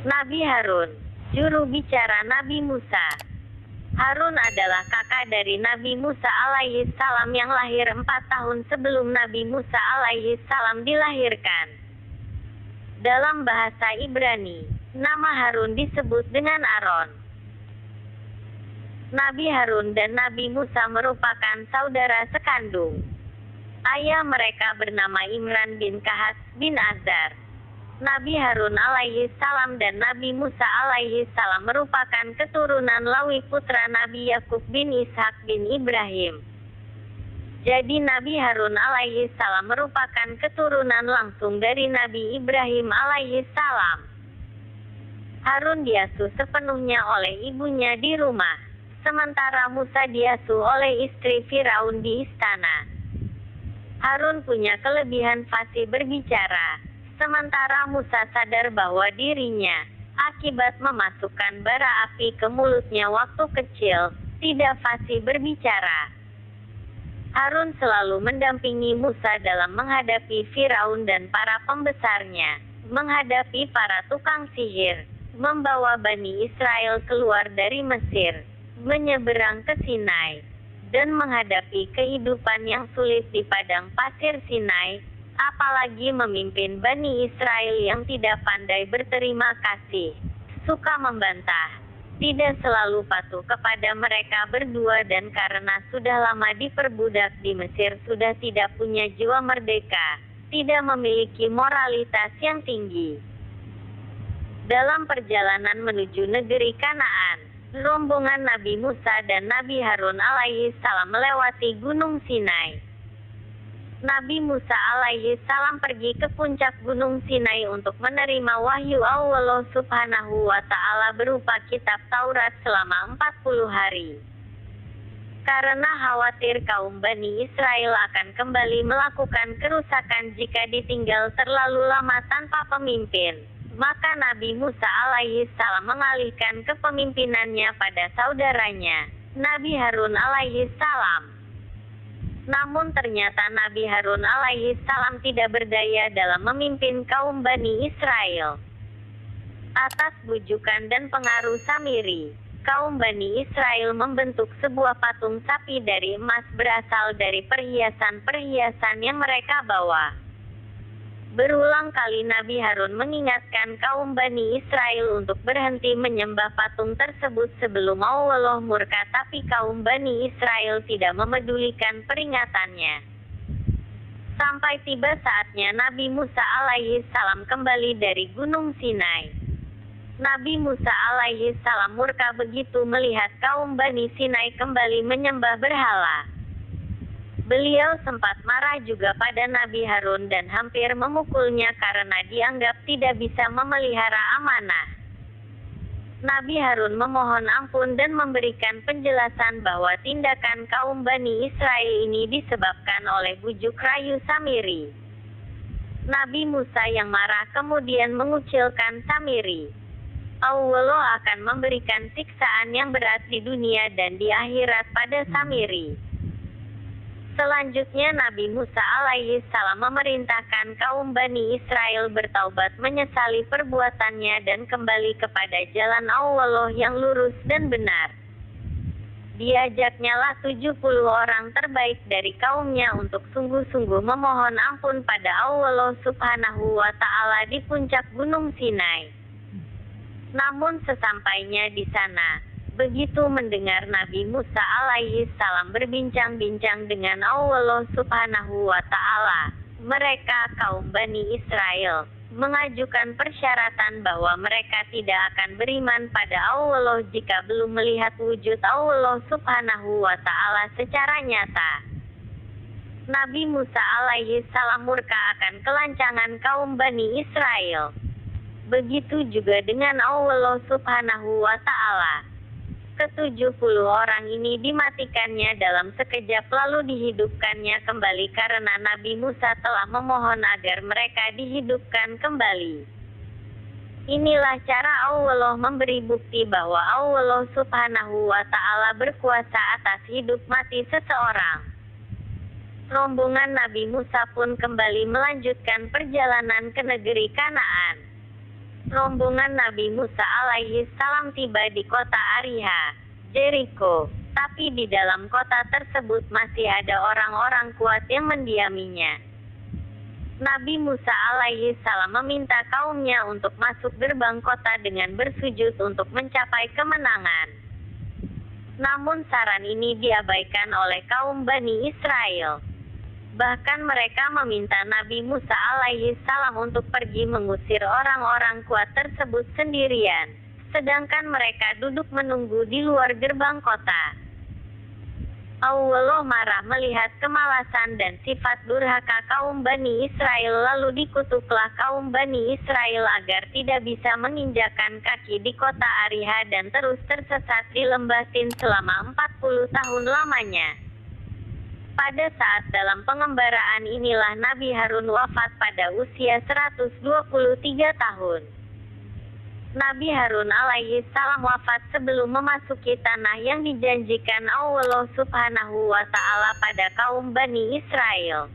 Nabi Harun, juru bicara Nabi Musa. Harun adalah kakak dari Nabi Musa alaihi salam yang lahir 4 tahun sebelum Nabi Musa alaihi salam dilahirkan. Dalam bahasa Ibrani, nama Harun disebut dengan Aaron. Nabi Harun dan Nabi Musa merupakan saudara sekandung. Ayah mereka bernama Imran bin Kahas bin Azar. Nabi Harun alaihi salam dan Nabi Musa alaihi salam merupakan keturunan Lawi putra Nabi Yakub bin Ishak bin Ibrahim. Jadi Nabi Harun alaihi salam merupakan keturunan langsung dari Nabi Ibrahim alaihi salam. Harun diasuh sepenuhnya oleh ibunya di rumah, sementara Musa diasuh oleh istri Firaun di istana. Harun punya kelebihan fasih berbicara, sementara Musa sadar bahwa dirinya, akibat memasukkan bara api ke mulutnya waktu kecil, tidak fasih berbicara. Harun selalu mendampingi Musa dalam menghadapi Firaun dan para pembesarnya, menghadapi para tukang sihir, membawa Bani Israel keluar dari Mesir, menyeberang ke Sinai, dan menghadapi kehidupan yang sulit di padang pasir Sinai, apalagi memimpin Bani Israel yang tidak pandai berterima kasih, suka membantah, tidak selalu patuh kepada mereka berdua, dan karena sudah lama diperbudak di Mesir sudah tidak punya jiwa merdeka, tidak memiliki moralitas yang tinggi. Dalam perjalanan menuju negeri Kanaan, rombongan Nabi Musa dan Nabi Harun alaihi salam melewati Gunung Sinai. Nabi Musa alaihi salam pergi ke puncak Gunung Sinai untuk menerima wahyu Allah subhanahu wa ta'ala berupa kitab Taurat selama 40 hari. Karena khawatir kaum Bani Israel akan kembali melakukan kerusakan jika ditinggal terlalu lama tanpa pemimpin, maka Nabi Musa alaihi salam mengalihkan kepemimpinannya pada saudaranya, Nabi Harun alaihi salam. Namun ternyata Nabi Harun alaihi salam tidak berdaya dalam memimpin kaum Bani Israel. Atas bujukan dan pengaruh Samiri, kaum Bani Israel membentuk sebuah patung sapi dari emas berasal dari perhiasan-perhiasan yang mereka bawa. Berulang kali Nabi Harun mengingatkan kaum Bani Israel untuk berhenti menyembah patung tersebut sebelum Allah murka, tapi kaum Bani Israel tidak memedulikan peringatannya. Sampai tiba saatnya Nabi Musa alaihi salam kembali dari Gunung Sinai. Nabi Musa alaihi salam murka begitu melihat kaum Bani Sinai kembali menyembah berhala. Beliau sempat marah juga pada Nabi Harun dan hampir memukulnya karena dianggap tidak bisa memelihara amanah. Nabi Harun memohon ampun dan memberikan penjelasan bahwa tindakan kaum Bani Israel ini disebabkan oleh bujuk rayu Samiri. Nabi Musa yang marah kemudian mengucilkan Samiri. Allah akan memberikan siksaan yang berat di dunia dan di akhirat pada Samiri. Selanjutnya Nabi Musa alaihi salam memerintahkan kaum Bani Israel bertaubat menyesali perbuatannya dan kembali kepada jalan Allah yang lurus dan benar. Diajaknyalah 70 orang terbaik dari kaumnya untuk sungguh-sungguh memohon ampun pada Allah subhanahu wa ta'ala di puncak Gunung Sinai. Namun sesampainya di sana, begitu mendengar Nabi Musa alaihi salam berbincang-bincang dengan Allah subhanahu wa ta'ala, mereka kaum Bani Israel mengajukan persyaratan bahwa mereka tidak akan beriman pada Allah jika belum melihat wujud Allah subhanahu wa ta'ala secara nyata. Nabi Musa alaihi salam murka akan kelancangan kaum Bani Israel. Begitu juga dengan Allah subhanahu wa ta'ala. Ke-70 orang ini dimatikannya dalam sekejap lalu dihidupkannya kembali karena Nabi Musa telah memohon agar mereka dihidupkan kembali. Inilah cara Allah memberi bukti bahwa Allah subhanahu wa ta'ala berkuasa atas hidup mati seseorang. Rombongan Nabi Musa pun kembali melanjutkan perjalanan ke negeri Kanaan. Rombongan Nabi Musa alaihi salam tiba di kota Ariha, Jericho. Tapi di dalam kota tersebut masih ada orang-orang kuat yang mendiaminya. Nabi Musa alaihi salam meminta kaumnya untuk masuk gerbang kota dengan bersujud untuk mencapai kemenangan. Namun saran ini diabaikan oleh kaum Bani Israel. Bahkan mereka meminta Nabi Musa alaihi salam untuk pergi mengusir orang-orang kuat tersebut sendirian, sedangkan mereka duduk menunggu di luar gerbang kota. Allah marah melihat kemalasan dan sifat durhaka kaum Bani Israel, lalu dikutuklah kaum Bani Israel agar tidak bisa menginjakan kaki di kota Ariha dan terus tersesat di lembah Tin selama 40 tahun lamanya. Pada saat dalam pengembaraan inilah Nabi Harun wafat pada usia 123 tahun. Nabi Harun alaihi salam wafat sebelum memasuki tanah yang dijanjikan Allah subhanahu wa ta'ala pada kaum Bani Israel.